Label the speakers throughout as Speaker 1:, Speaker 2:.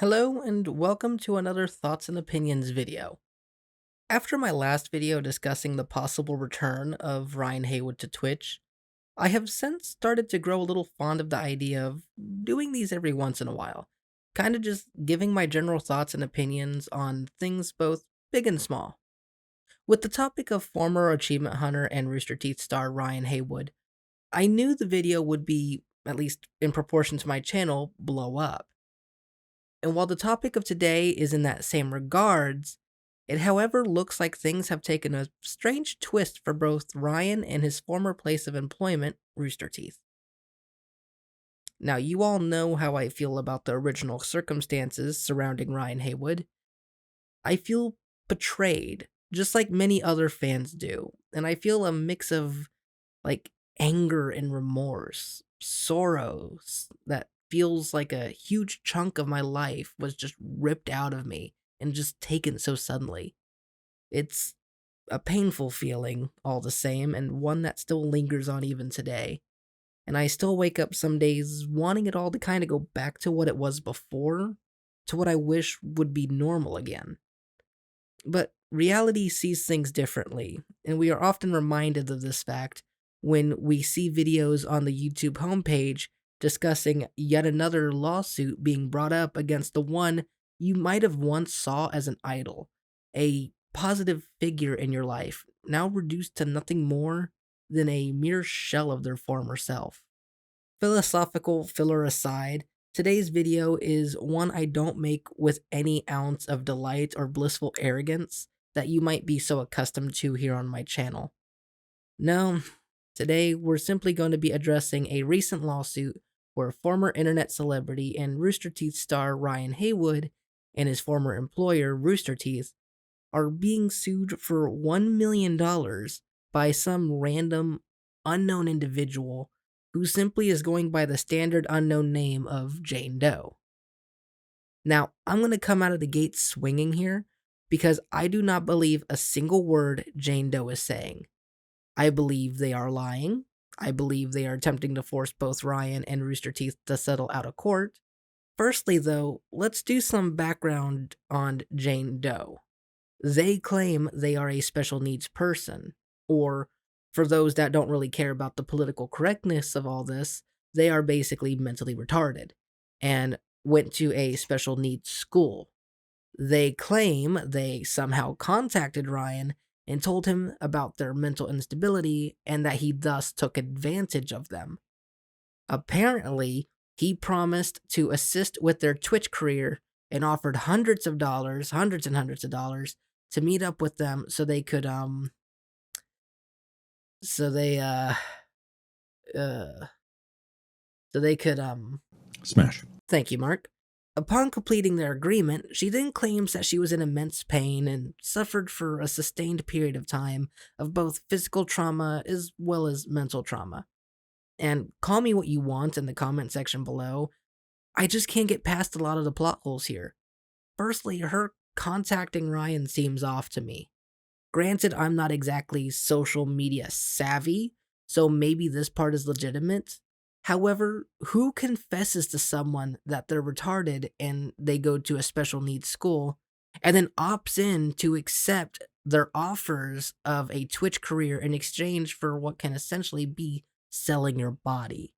Speaker 1: Hello and welcome to another Thoughts and Opinions video. After my last video discussing the possible return of Ryan Haywood to Twitch, I have since started to grow a little fond of the idea of doing these every once in a while, kind of just giving my general thoughts and opinions on things both big and small. With the topic of former Achievement Hunter and Rooster Teeth star Ryan Haywood, I knew the video would be, at least in proportion to my channel, blow up. And while the topic of today is in that same regards, it however looks like things have taken a strange twist for both Ryan and his former place of employment, Rooster Teeth. Now, you all know how I feel about the original circumstances surrounding Ryan Haywood. I feel betrayed, just like many other fans do, and I feel a mix of like anger and remorse, sorrows that feels like a huge chunk of my life was just ripped out of me and just taken so suddenly. It's a painful feeling all the same, and one that still lingers on even today. And I still wake up some days wanting it all to kind of go back to what it was before, to what I wish would be normal again. But reality sees things differently, and we are often reminded of this fact when we see videos on the YouTube homepage discussing yet another lawsuit being brought up against the one you might have once saw as an idol, a positive figure in your life, now reduced to nothing more than a mere shell of their former self. Philosophical filler aside, today's video is one I don't make with any ounce of delight or blissful arrogance that you might be so accustomed to here on my channel. No, today we're simply going to be addressing a recent lawsuit where former internet celebrity and Rooster Teeth star Ryan Haywood and his former employer Rooster Teeth are being sued for $1 million by some random unknown individual who simply is going by the standard unknown name of Jane Doe. Now, I'm going to come out of the gate swinging here because I do not believe a single word Jane Doe is saying. I believe they are lying. I believe they are attempting to force both Ryan and Rooster Teeth to settle out of court. Firstly, though, let's do some background on Jane Doe. They claim they are a special needs person, or for those that don't really care about the political correctness of all this, they are basically mentally retarded and went to a special needs school. They claim they somehow contacted Ryan and told him about their mental instability and that he thus took advantage of them. Apparently, he promised to assist with their Twitch career and offered hundreds of dollars, hundreds and hundreds of dollars to meet up with them so they could so they uh so they could
Speaker 2: Smash.
Speaker 1: thank you, Mark. Upon completing their agreement, she then claims that she was in immense pain and suffered for a sustained period of time of both physical trauma as well as mental trauma. And call me what you want in the comment section below, I just can't get past a lot of the plot holes here. Firstly, her contacting Ryan seems off to me. Granted, I'm not exactly social media savvy, so maybe this part is legitimate. However, who confesses to someone that they're retarded and they go to a special needs school and then opts in to accept their offers of a Twitch career in exchange for what can essentially be selling your body?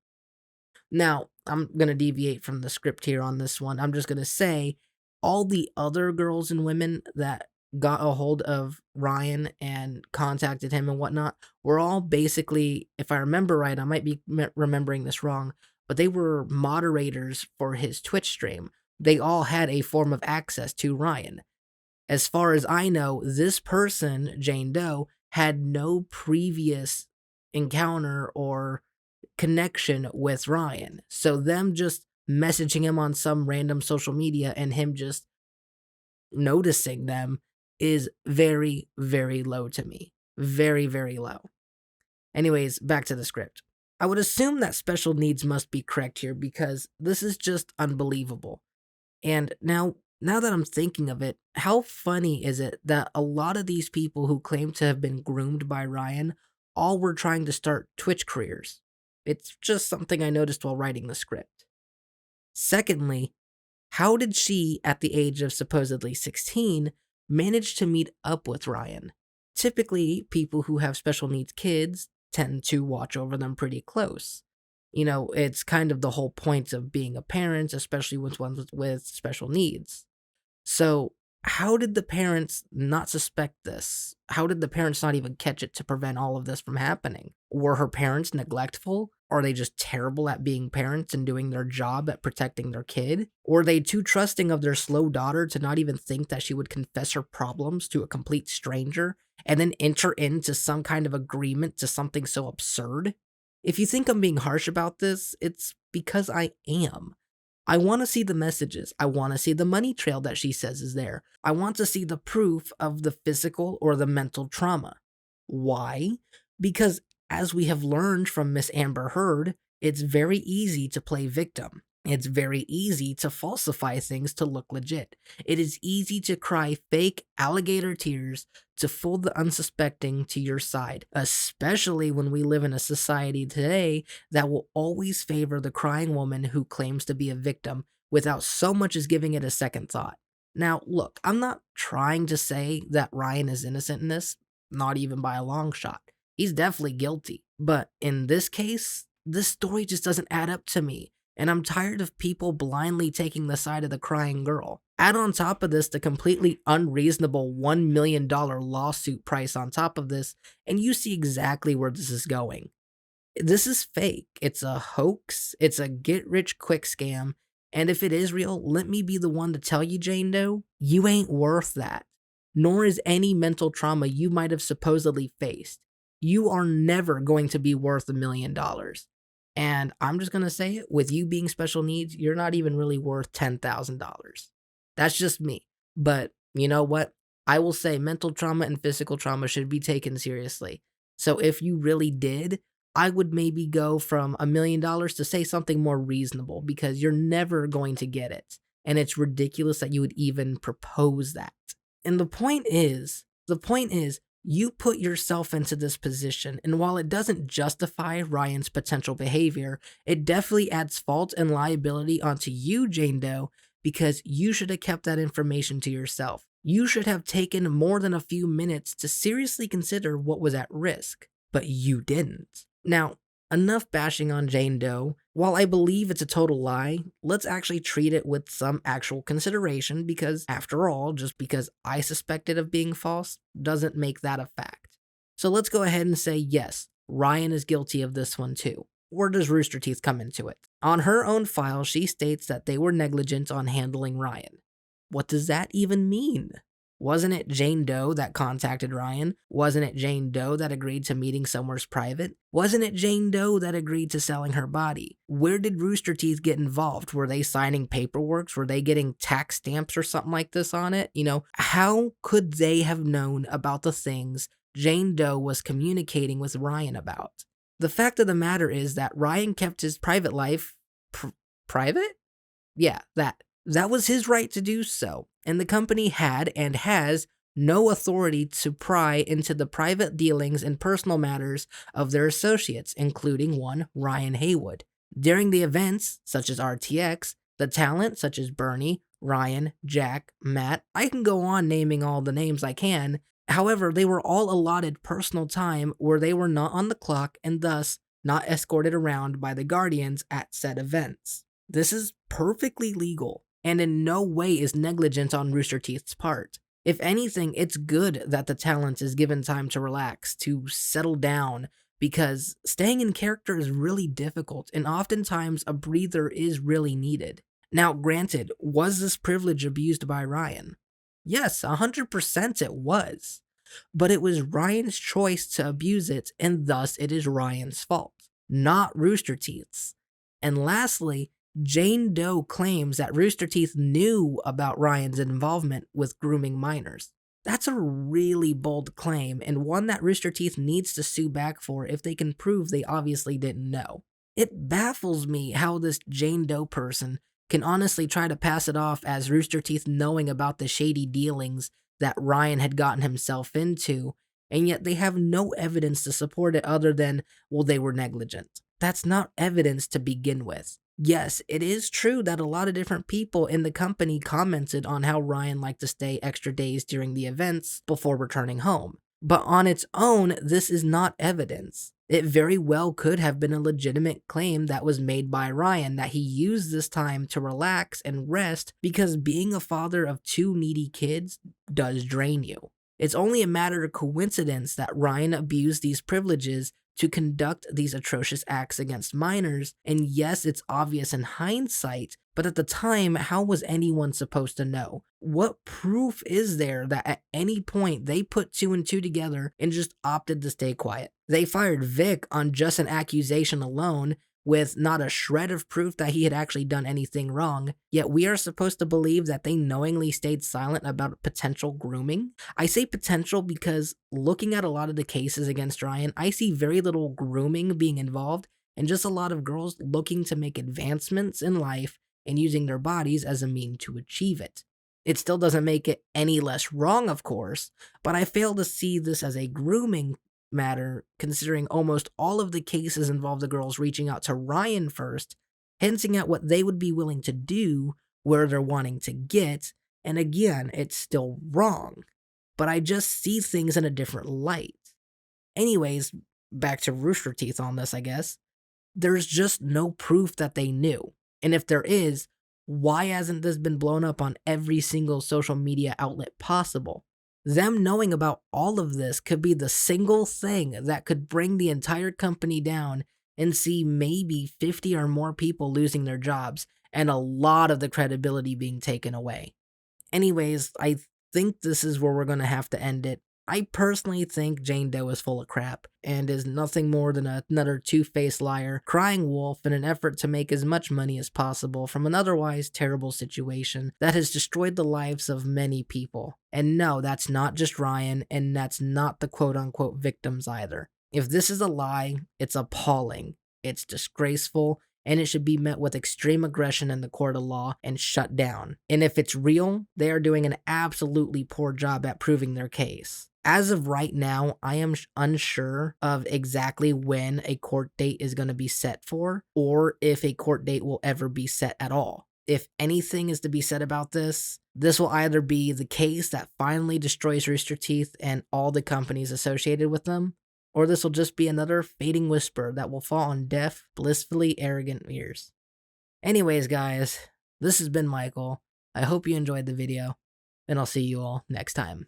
Speaker 1: Now, I'm going to deviate from the script here on this one. I'm just going to say all the other girls and women that got a hold of Ryan and contacted him and whatnot were all basically, if I remember right, I might be remembering this wrong, but they were moderators for his Twitch stream. They all had a form of access to Ryan. As far as I know, this person, Jane Doe, had no previous encounter or connection with Ryan. So them just messaging him on some random social media and him just noticing them is very, very low to me. Very, very low. Anyways, back to the script. I would assume that special needs must be correct here because this is just unbelievable. And now that I'm thinking of it, how funny is it that a lot of these people who claim to have been groomed by Ryan all were trying to start Twitch careers? It's just something I noticed while writing the script. Secondly, How did she, at the age of supposedly 16, manage to meet up with Ryan? Typically, people who have special needs kids tend to watch over them pretty close. It's kind of the whole point of being a parent, especially with ones with special needs. So, how did the parents not suspect this? How did the parents not even catch it to prevent all of this from happening? Were her parents neglectful? Are they just terrible at being parents and doing their job at protecting their kid? Or are they too trusting of their slow daughter to not even think that she would confess her problems to a complete stranger and then enter into some kind of agreement to something so absurd? If you think I'm being harsh about this, it's because I am. I want to see the messages. I want to see the money trail that she says is there. I want to see the proof of the physical or the mental trauma. Why? Because as we have learned from Miss Amber Heard, it's very easy to play victim. It's very easy to falsify things to look legit. It is easy to cry fake alligator tears to fool the unsuspecting to your side, especially when we live in a society today that will always favor the crying woman who claims to be a victim without so much as giving it a second thought. Now, look, I'm not trying to say that Ryan is innocent in this, not even by a long shot. He's definitely guilty. But in this case, this story just doesn't add up to me, and I'm tired of people blindly taking the side of the crying girl. Add on top of this the completely unreasonable $1 million lawsuit price on top of this, and you see exactly where this is going. This is fake. It's a hoax. It's a get-rich-quick scam. And if it is real, let me be the one to tell you, Jane Doe, you ain't worth that. Nor is any mental trauma you might have supposedly faced. You are never going to be worth $1 million. And I'm just going to say it, with you being special needs, you're not even really worth $10,000. That's just me. But you know what? I will say mental trauma and physical trauma should be taken seriously. So if you really did, I would maybe go from $1 million to say something more reasonable, because you're never going to get it. And it's ridiculous that you would even propose that. And the point is, you put yourself into this position, and while it doesn't justify Ryan's potential behavior, it definitely adds fault and liability onto you, Jane Doe, because you should have kept that information to yourself. You should have taken more than a few minutes to seriously consider what was at risk, but you didn't. Now, enough bashing on Jane Doe. While I believe it's a total lie, let's actually treat it with some actual consideration, because after all, just because I suspect it of being false doesn't make that a fact. So let's go ahead and say yes, Ryan is guilty of this one too. Where does RoosterTeeth come into it? On her own file, she states that they were negligent on handling Ryan. What does that even mean? Wasn't it Jane Doe that contacted Ryan? Wasn't it Jane Doe that agreed to meeting somewheres private? Wasn't it Jane Doe that agreed to selling her body? Where did RoosterTeeth get involved? Were they signing paperwork? Were they getting tax stamps or something like this on it? How could they have known about the things Jane Doe was communicating with Ryan about? The fact of the matter is that Ryan kept his private life private? Yeah, that was his right to do so, and the company had and has no authority to pry into the private dealings and personal matters of their associates, including one Ryan Haywood. During the events, such as RTX, the talent, such as Bernie, Ryan, Jack, Matt, I can go on naming all the names I can. However, they were all allotted personal time where they were not on the clock and thus not escorted around by the guardians at said events. This is perfectly legal, and in no way is negligent on RoosterTeeth's part. If anything, it's good that the talent is given time to relax, to settle down, because staying in character is really difficult, and oftentimes a breather is really needed. Now, granted, was this privilege abused by Ryan? Yes, 100% it was. But it was Ryan's choice to abuse it, and thus it is Ryan's fault, not RoosterTeeth's. And lastly, Jane Doe claims that RoosterTeeth knew about Ryan's involvement with grooming minors. That's a really bold claim, and one that RoosterTeeth needs to sue back for if they can prove they obviously didn't know. It baffles me how this Jane Doe person can honestly try to pass it off as RoosterTeeth knowing about the shady dealings that Ryan had gotten himself into, and yet they have no evidence to support it other than, well, they were negligent. That's not evidence to begin with. Yes, it is true that a lot of different people in the company commented on how Ryan liked to stay extra days during the events before returning home. But on its own, this is not evidence. It very well could have been a legitimate claim that was made by Ryan that he used this time to relax and rest because being a father of two needy kids does drain you. It's only a matter of coincidence that Ryan abused these privileges to conduct these atrocious acts against minors, and yes, it's obvious in hindsight, but at the time, how was anyone supposed to know? What proof is there that at any point they put two and two together and just opted to stay quiet? They fired Vic on just an accusation alone, with not a shred of proof that he had actually done anything wrong, yet we are supposed to believe that they knowingly stayed silent about potential grooming? I say potential because looking at a lot of the cases against Ryan, I see very little grooming being involved and just a lot of girls looking to make advancements in life and using their bodies as a mean to achieve it. It still doesn't make it any less wrong, of course, but I fail to see this as a grooming matter, considering almost all of the cases involve the girls reaching out to Ryan first, hinting at what they would be willing to do, where they're wanting to get, and again, it's still wrong. But I just see things in a different light. Anyways, back to Rooster Teeth on this, I guess. There's just no proof that they knew. And if there is, why hasn't this been blown up on every single social media outlet possible? Them knowing about all of this could be the single thing that could bring the entire company down and see maybe 50 or more people losing their jobs and a lot of the credibility being taken away. Anyways, I think this is where we're going to have to end it. I personally think Jane Doe is full of crap and is nothing more than another two-faced liar, crying wolf in an effort to make as much money as possible from an otherwise terrible situation that has destroyed the lives of many people. And no, that's not just Ryan, and that's not the quote-unquote victims either. If this is a lie, it's appalling, it's disgraceful, and it should be met with extreme aggression in the court of law and shut down. And if it's real, they are doing an absolutely poor job at proving their case. As of right now, I am unsure of exactly when a court date is going to be set for, or if a court date will ever be set at all. If anything is to be said about this, this will either be the case that finally destroys Rooster Teeth and all the companies associated with them, or this will just be another fading whisper that will fall on deaf, blissfully arrogant ears. Anyways, guys, this has been Michael. I hope you enjoyed the video, and I'll see you all next time.